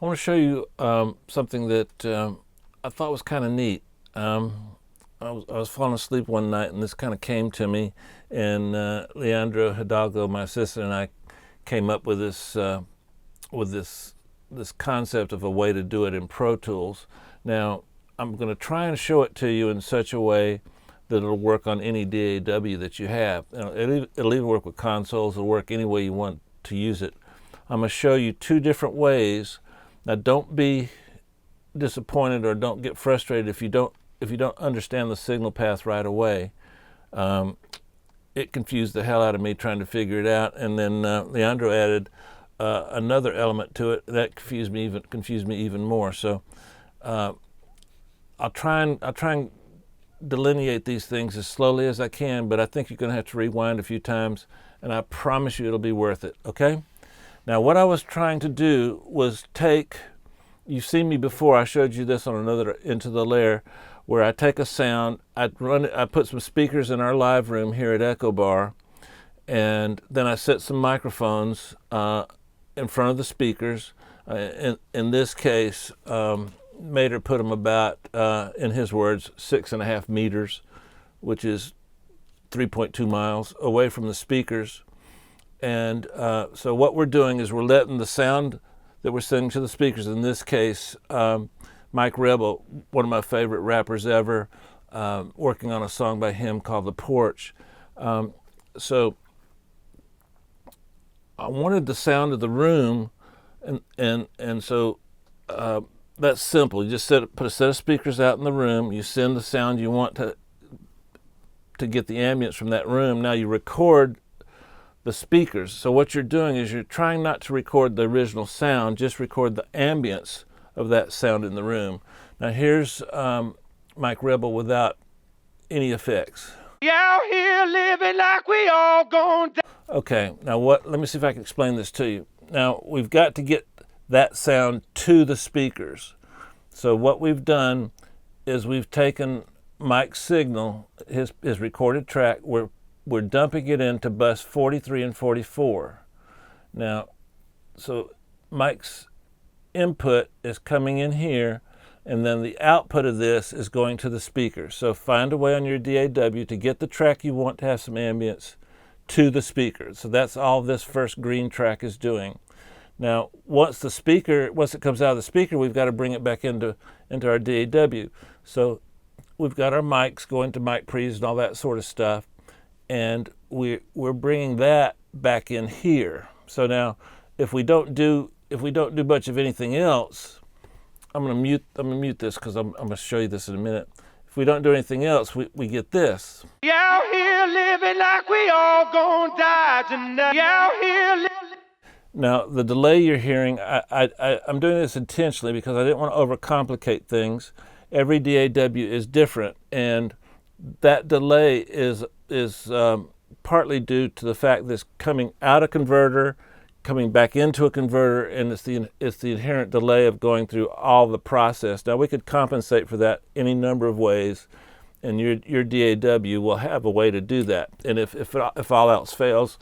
I want to show you something that I thought was kind of neat. I was falling asleep one night, and this kind of came to me. And Leandro Hidalgo, my assistant, and I came up with this concept of a way to do it in Pro Tools. Now, I'm going to try and show it to you in such a way that it'll work on any DAW that you have. It'll even work with consoles. It'll work any way you want to use it. I'm going to show you two different ways. Now, don't be disappointed or don't get frustrated if you don't understand the signal path right away. It confused the hell out of me trying to figure it out, and then Leandro added another element to it that confused me even more. So I'll try and delineate these things as slowly as I can, but I think you're going to have to rewind a few times, and I promise you it'll be worth it. Okay? Now, what I was trying to do was take, you've seen me before, I showed you this on another Into the Lair, where I take a sound, I put some speakers in our live room here at Echo Bar, and then I set some microphones in front of the speakers. In this case, Mater put them about, in his words, 6.5 meters, which is 3.2 miles away from the speakers. And so what we're doing is we're letting the sound that we're sending to the speakers, in this case, Mike Rebel, one of my favorite rappers ever, working on a song by him called The Porch. So I wanted the sound of the room, and so that's simple. You just put a set of speakers out in the room, you send the sound you want to get the ambience from that room. Now you record the speakers. So what you're doing is you're trying not to record the original sound, just record the ambience of that sound in the room. Now here's Mike Rebel without any effects. Out here living like we all gone down. Okay, now let me see if I can explain this to you. Now we've got to get that sound to the speakers. So what we've done is we've taken Mike's signal, his recorded track, we're dumping it into bus 43 and 44. Now, so Mike's input is coming in here, and then the output of this is going to the speaker. So find a way on your DAW to get the track you want to have some ambience to the speaker. So that's all this first green track is doing. Now, once it comes out of the speaker, we've got to bring it back into our DAW. So we've got our mics going to mic pre's and all that sort of stuff, and we're bringing that back in here. So now, if we don't do much of anything else, I'm gonna mute this because I'm gonna show you this in a minute. If we don't do anything else, we get this. Out here living like we all gonna die tonight. Out here living. Now, the delay you're hearing, I'm doing this intentionally because I didn't want to overcomplicate things. Every DAW is different, and that delay is partly due to the fact that it's coming out a converter, coming back into a converter, and it's the inherent delay of going through all the process. Now, we could compensate for that any number of ways, and your DAW will have a way to do that. And if all else fails,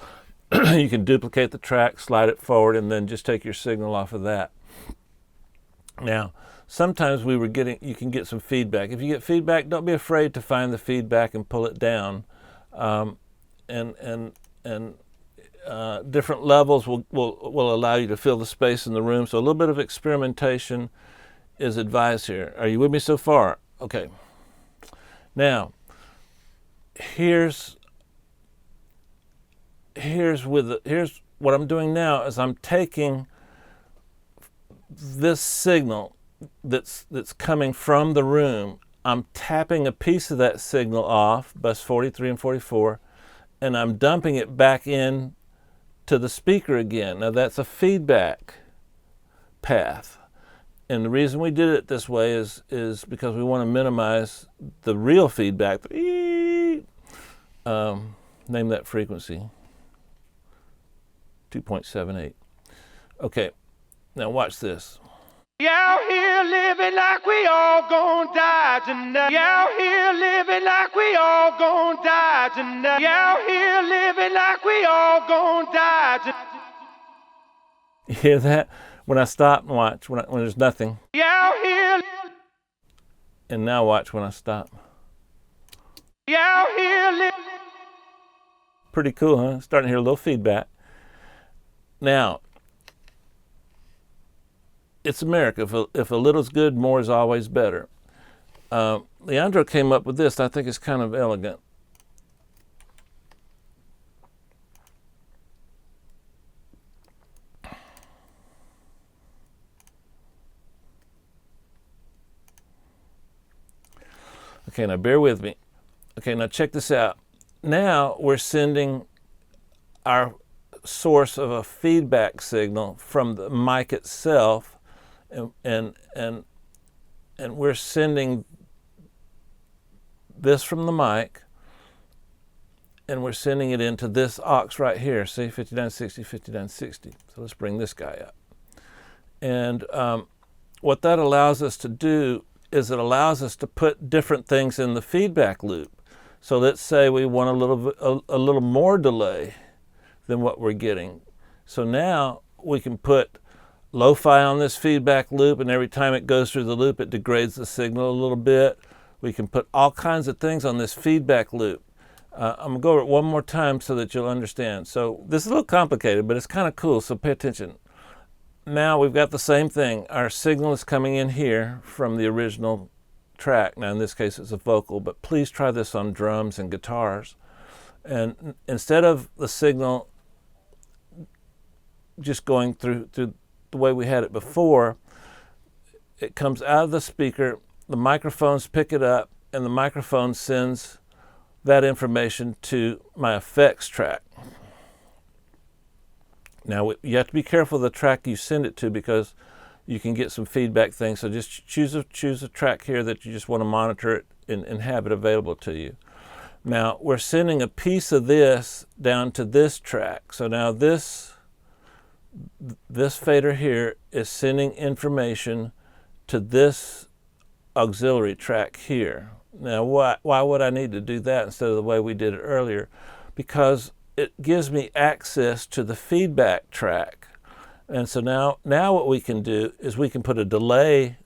you can duplicate the track, slide it forward, and then just take your signal off of that. Now, sometimes you can get some feedback. If you get feedback, don't be afraid to find the feedback and pull it down. Different levels will allow you to fill the space in the room. So a little bit of experimentation is advised here. Are you with me so far? Okay. Now, here's what I'm doing now is I'm taking this signal that's coming from the room. I'm tapping a piece of that signal off, bus 43 and 44, and I'm dumping it back in to the speaker again. Now that's a feedback path. And the reason we did it this way is because we want to minimize the real feedback. Name that frequency. 2.78. Okay, now watch this. Out here living like we all gonna die tonight. Out here living like we all gonna die tonight. Out here living like we all gonna die tonight. You hear that? When I stop and watch, when there's nothing. You out here, And now watch when I stop. you out here living. Pretty cool, huh? Starting to hear a little feedback. Now, it's America. If a little's good, more is always better. Leandro came up with this. I think it's kind of elegant. Okay, now bear with me. Okay, now check this out. Now we're sending our source of a feedback signal from the mic itself, and we're sending this from the mic, and we're sending it into this aux right here. See, 5960, 5960. So let's bring this guy up. And what that allows us to do is it allows us to put different things in the feedback loop. So let's say we want a little more delay than what we're getting. So now we can put lo-fi on this feedback loop, and every time it goes through the loop, it degrades the signal a little bit. We can put all kinds of things on this feedback loop. I'm gonna go over it one more time so that you'll understand. So this is a little complicated, but it's kind of cool, so pay attention. Now we've got the same thing. Our signal is coming in here from the original track. Now in this case it's a vocal, but please try this on drums and guitars. And instead of the signal just going through the way we had it before, it comes out of the speaker, the microphones pick it up, and the microphone sends that information to my effects track. Now you have to be careful of the track you send it to, because you can get some feedback things. So just choose a track here that you just want to monitor it and have it available to you. Now we're sending a piece of this down to this track. So now this fader here is sending information to this auxiliary track here. Now why would I need to do that instead of the way we did it earlier? Because it gives me access to the feedback track. And so now what we can do is we can put a delay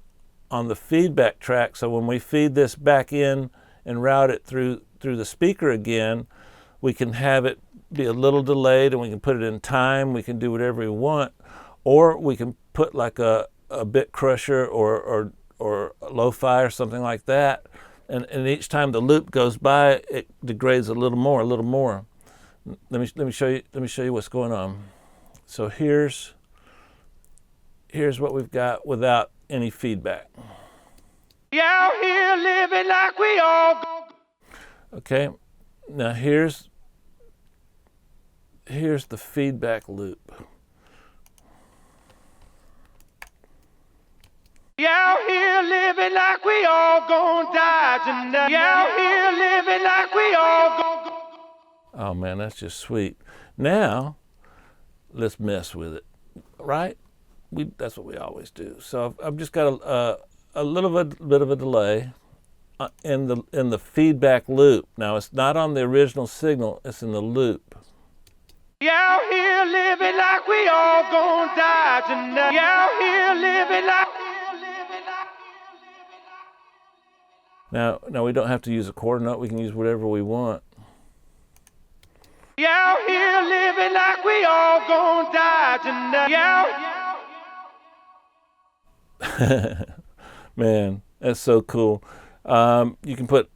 on the feedback track, so when we feed this back in and route it through the speaker again, we can have it be a little delayed, and we can put it in time. We can do whatever we want, or we can put like a bit crusher or lo-fi or something like that, and each time the loop goes by, it degrades a little more. Let me show you what's going on. So here's what we've got without any feedback. You out here living like we all go. Okay, now here's the feedback loop. You out here living like we all gon' die tonight. You out here living like we all gon' go. Oh man, that's just sweet. Now, let's mess with it, right? That's what we always do. So I've just got a little bit of a delay in the feedback loop. Now it's not on the original signal; it's in the loop. You out here living like we all gon' die tonight. You out here living like. Now we don't have to use a quarter note. We can use whatever we want. You out here living like we all gon' die tonight. Man, that's so cool. You can put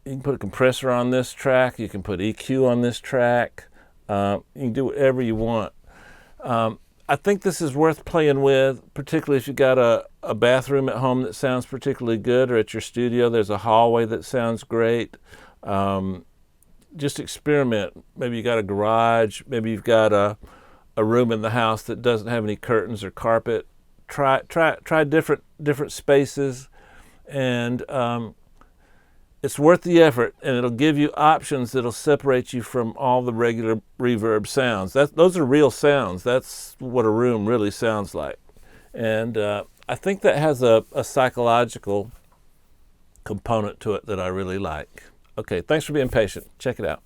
a compressor on this track. You can put EQ on this track. You can do whatever you want. I think this is worth playing with, particularly if you've got a bathroom at home that sounds particularly good, or at your studio there's a hallway that sounds great. Just experiment. Maybe you got a garage. Maybe you've got a room in the house that doesn't have any curtains or carpet. Try different spaces, and it's worth the effort, and it'll give you options that'll separate you from all the regular reverb sounds. Those are real sounds. That's what a room really sounds like. And I think that has a psychological component to it that I really like. Okay, thanks for being patient. Check it out.